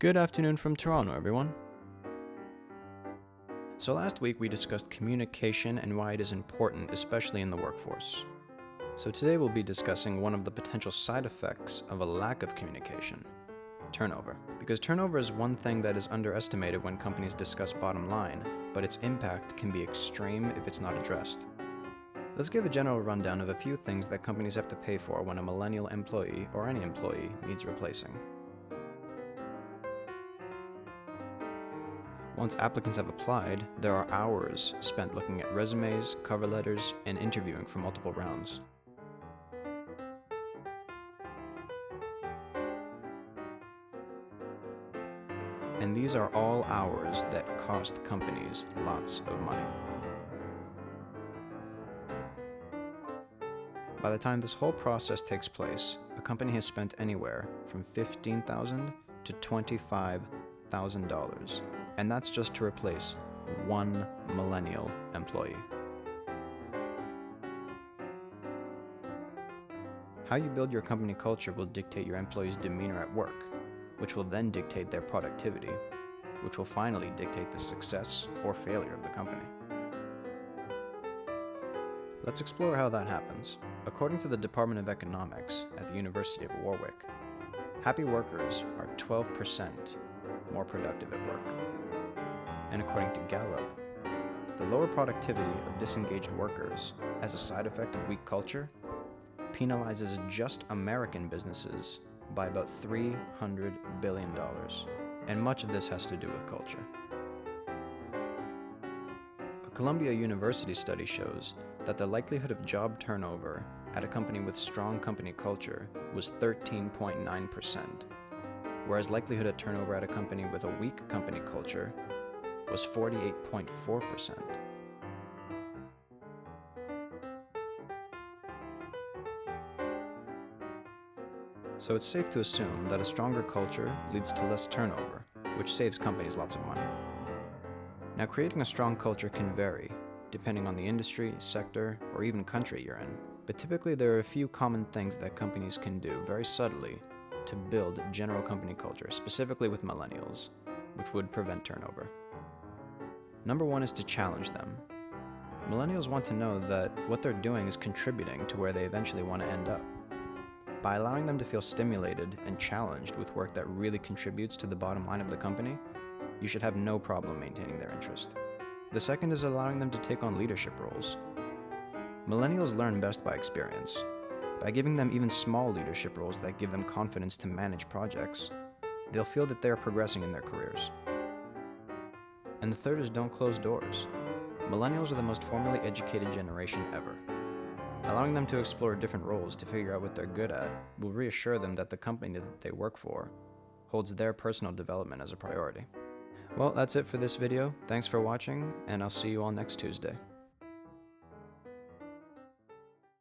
Good afternoon from Toronto, everyone. So last week we discussed communication and why it is important, especially in the workforce. So today we'll be discussing one of the potential side effects of a lack of communication: turnover. Because turnover is one thing that is underestimated when companies discuss bottom line, but its impact can be extreme if it's not addressed. Let's give a general rundown of a few things that companies have to pay for when a millennial employee or any employee needs replacing. Once applicants have applied, there are hours spent looking at resumes, cover letters, and interviewing for multiple rounds. And these are all hours that cost companies lots of money. By the time this whole process takes place, a company has spent anywhere from $15,000 to $25,000. And that's just to replace one millennial employee. How you build your company culture will dictate your employees' demeanor at work, which will then dictate their productivity, which will finally dictate the success or failure of the company. Let's explore how that happens. According to the Department of Economics at the University of Warwick, happy workers are 12% more productive at work. And according to Gallup, the lower productivity of disengaged workers as a side effect of weak culture penalizes just American businesses by about $300 billion. And much of this has to do with culture. A Columbia University study shows that the likelihood of job turnover at a company with strong company culture was 13.9%, whereas likelihood of turnover at a company with a weak company culture was 48.4%. So it's safe to assume that a stronger culture leads to less turnover, which saves companies lots of money. Now, creating a strong culture can vary, depending on the industry, sector, or even country you're in. But typically there are a few common things that companies can do very subtly to build general company culture, specifically with millennials, which would prevent turnover. Number one is to challenge them. Millennials want to know that what they're doing is contributing to where they eventually want to end up. By allowing them to feel stimulated and challenged with work that really contributes to the bottom line of the company, you should have no problem maintaining their interest. The second is allowing them to take on leadership roles. Millennials learn best by experience. By giving them even small leadership roles that give them confidence to manage projects, they'll feel that they are progressing in their careers. And the third is don't close doors. Millennials are the most formally educated generation ever. Allowing them to explore different roles to figure out what they're good at will reassure them that the company that they work for holds their personal development as a priority. Well, that's it for this video. Thanks for watching, and I'll see you all next Tuesday.